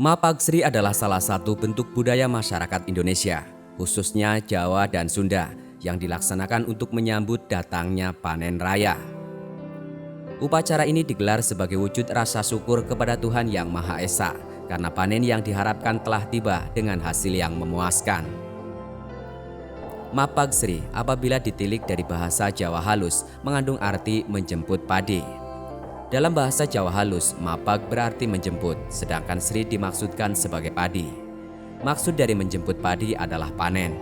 Mapagsri adalah salah satu bentuk budaya masyarakat Indonesia, khususnya Jawa dan Sunda, yang dilaksanakan untuk menyambut datangnya panen raya. Upacara ini digelar sebagai wujud rasa syukur kepada Tuhan Yang Maha Esa, karena panen yang diharapkan telah tiba dengan hasil yang memuaskan. Mapagsri apabila ditilik dari bahasa Jawa halus mengandung arti menjemput padi. Dalam bahasa Jawa halus, mapag berarti menjemput, sedangkan sri dimaksudkan sebagai padi. Maksud dari menjemput padi adalah panen.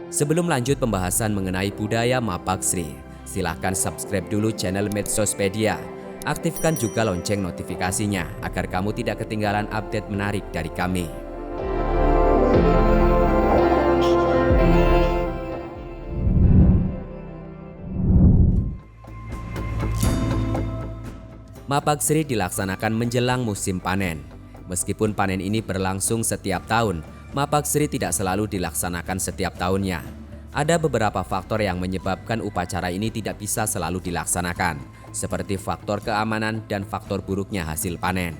Sebelum lanjut pembahasan mengenai budaya Mapagsri, silahkan subscribe dulu channel Medsospedia. Aktifkan juga lonceng notifikasinya agar kamu tidak ketinggalan update menarik dari kami. Mapagsri dilaksanakan menjelang musim panen. Meskipun panen ini berlangsung setiap tahun, Mapagsri tidak selalu dilaksanakan setiap tahunnya. Ada beberapa faktor yang menyebabkan upacara ini tidak bisa selalu dilaksanakan, seperti faktor keamanan dan faktor buruknya hasil panen.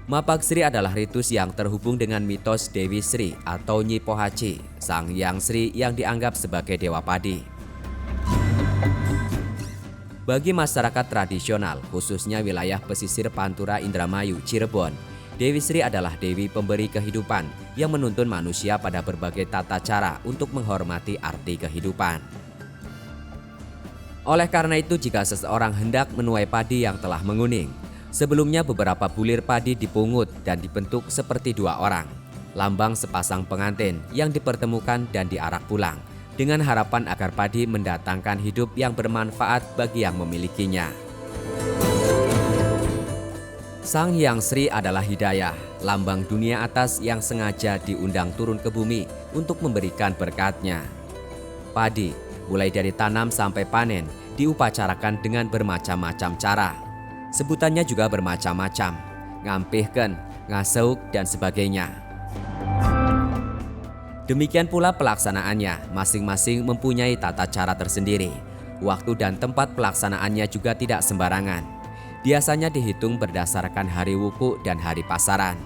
Mapagsri adalah ritus yang terhubung dengan mitos Dewi Sri atau Nyi Pohaci, Sang Hyang Sri yang dianggap sebagai dewa padi. Bagi masyarakat tradisional, khususnya wilayah pesisir Pantura Indramayu, Cirebon, Dewi Sri adalah dewi pemberi kehidupan yang menuntun manusia pada berbagai tata cara untuk menghormati arti kehidupan. Oleh karena itu, jika seseorang hendak menuai padi yang telah menguning, sebelumnya beberapa bulir padi dipungut dan dibentuk seperti dua orang, lambang sepasang pengantin yang dipertemukan dan diarak pulang, dengan harapan agar padi mendatangkan hidup yang bermanfaat bagi yang memilikinya. Sang Hyang Sri adalah hidayah, lambang dunia atas yang sengaja diundang turun ke bumi untuk memberikan berkatnya. Padi, mulai dari tanam sampai panen, diupacarakan dengan bermacam-macam cara. Sebutannya juga bermacam-macam, ngampihken, ngaseuk, dan sebagainya. Demikian pula pelaksanaannya, masing-masing mempunyai tata cara tersendiri. Waktu dan tempat pelaksanaannya juga tidak sembarangan. Biasanya dihitung berdasarkan hari wuku dan hari pasaran.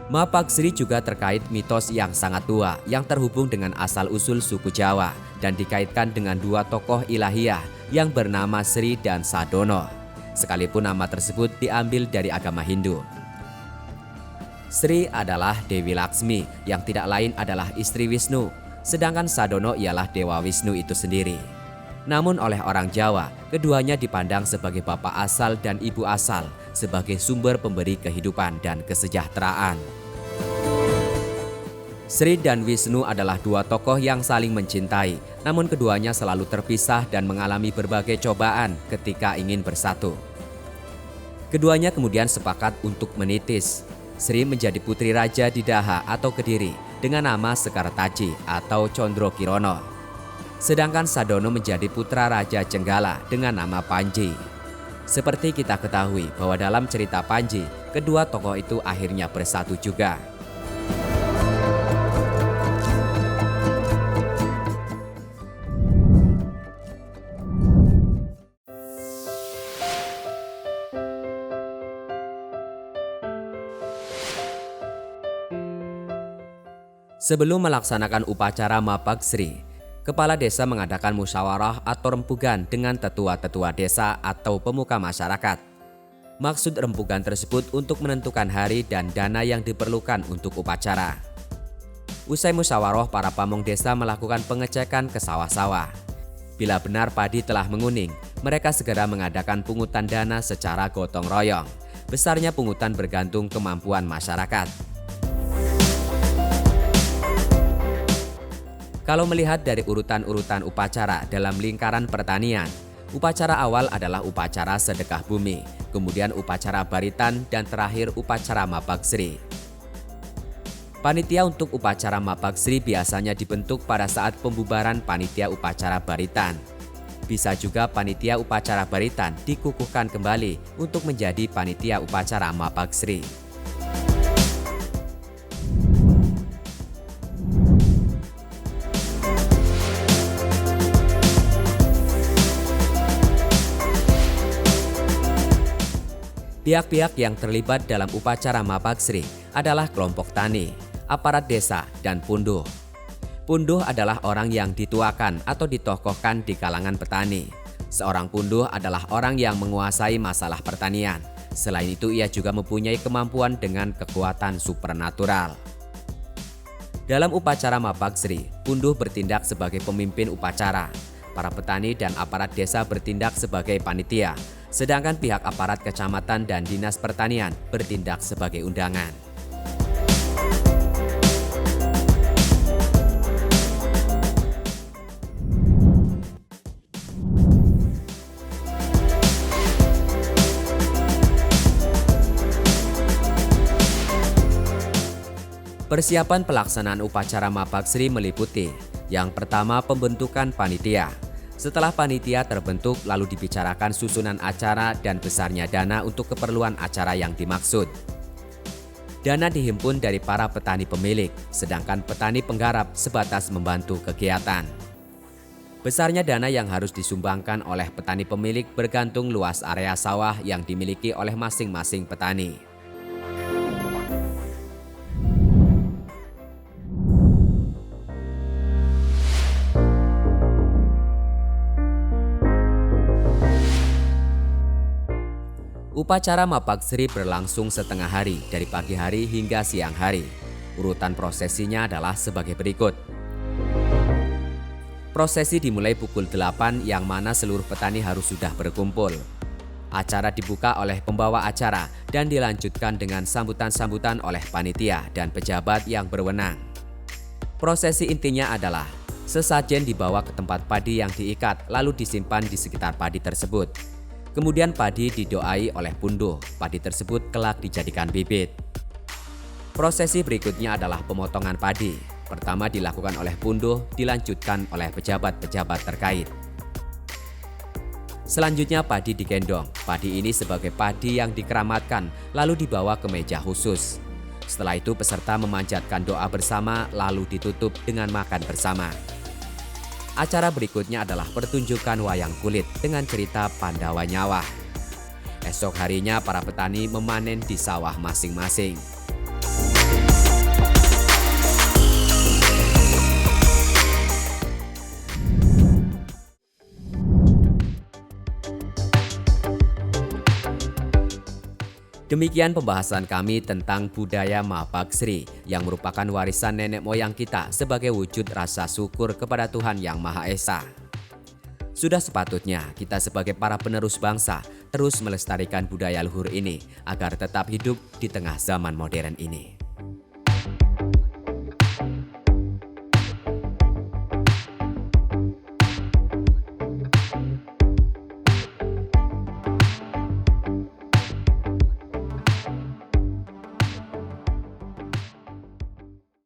Mapagsri juga terkait mitos yang sangat tua yang terhubung dengan asal-usul suku Jawa dan dikaitkan dengan dua tokoh ilahiyah yang bernama Sri dan Sadono, sekalipun nama tersebut diambil dari agama Hindu. Sri adalah Dewi Laksmi yang tidak lain adalah istri Wisnu, sedangkan Sadono ialah Dewa Wisnu itu sendiri. Namun oleh orang Jawa, keduanya dipandang sebagai bapak asal dan ibu asal, sebagai sumber pemberi kehidupan dan kesejahteraan. Sri dan Wisnu adalah dua tokoh yang saling mencintai, namun keduanya selalu terpisah dan mengalami berbagai cobaan ketika ingin bersatu. Keduanya kemudian sepakat untuk menitis. Sri menjadi putri raja di Daha atau Kediri dengan nama Sekartaji atau Condro Kirono. Sedangkan Sadono menjadi putra Raja Cenggala dengan nama Panji. Seperti kita ketahui bahwa dalam cerita Panji, kedua tokoh itu akhirnya bersatu juga. Sebelum melaksanakan upacara Mapagsri, kepala desa mengadakan musyawarah atau rempugan dengan tetua-tetua desa atau pemuka masyarakat. Maksud rempugan tersebut untuk menentukan hari dan dana yang diperlukan untuk upacara. Usai musyawarah, para pamong desa melakukan pengecekan ke sawah-sawah. Bila benar padi telah menguning, mereka segera mengadakan pungutan dana secara gotong royong. Besarnya pungutan bergantung kemampuan masyarakat. Kalau melihat dari urutan-urutan upacara dalam lingkaran pertanian, upacara awal adalah upacara sedekah bumi, kemudian upacara baritan, dan terakhir upacara Mapagsri. Panitia untuk upacara Mapagsri biasanya dibentuk pada saat pembubaran panitia upacara baritan. Bisa juga panitia upacara baritan dikukuhkan kembali untuk menjadi panitia upacara Mapagsri. Pihak-pihak yang terlibat dalam upacara Mapaksri adalah kelompok tani, aparat desa, dan punduh. Punduh adalah orang yang dituakan atau ditokohkan di kalangan petani. Seorang punduh adalah orang yang menguasai masalah pertanian. Selain itu, ia juga mempunyai kemampuan dengan kekuatan supernatural. Dalam upacara Mapaksri, punduh bertindak sebagai pemimpin upacara. Para petani dan aparat desa bertindak sebagai panitia, sedangkan pihak aparat kecamatan dan dinas pertanian bertindak sebagai undangan. Persiapan pelaksanaan upacara Mapaksri meliputi yang pertama pembentukan panitia. Setelah panitia terbentuk lalu dibicarakan susunan acara dan besarnya dana untuk keperluan acara yang dimaksud. Dana dihimpun dari para petani pemilik, sedangkan petani penggarap sebatas membantu kegiatan. Besarnya dana yang harus disumbangkan oleh petani pemilik bergantung luas area sawah yang dimiliki oleh masing-masing petani. Upacara Mapaksri berlangsung setengah hari dari pagi hari hingga siang hari. Urutan prosesinya adalah sebagai berikut. Prosesi dimulai pukul 8 yang mana seluruh petani harus sudah berkumpul. Acara dibuka oleh pembawa acara dan dilanjutkan dengan sambutan-sambutan oleh panitia dan pejabat yang berwenang. Prosesi intinya adalah sesajen dibawa ke tempat padi yang diikat lalu disimpan di sekitar padi tersebut. Kemudian padi didoai oleh punduh, padi tersebut kelak dijadikan bibit. Prosesi berikutnya adalah pemotongan padi. Pertama dilakukan oleh punduh, dilanjutkan oleh pejabat-pejabat terkait. Selanjutnya padi digendong. Padi ini sebagai padi yang dikeramatkan, lalu dibawa ke meja khusus. Setelah itu peserta memanjatkan doa bersama, lalu ditutup dengan makan bersama. Acara berikutnya adalah pertunjukan wayang kulit dengan cerita Pandawa Nyawa. Esok harinya para petani memanen di sawah masing-masing. Demikian pembahasan kami tentang budaya Mapaksri yang merupakan warisan nenek moyang kita sebagai wujud rasa syukur kepada Tuhan Yang Maha Esa. Sudah sepatutnya kita sebagai para penerus bangsa terus melestarikan budaya luhur ini agar tetap hidup di tengah zaman modern ini.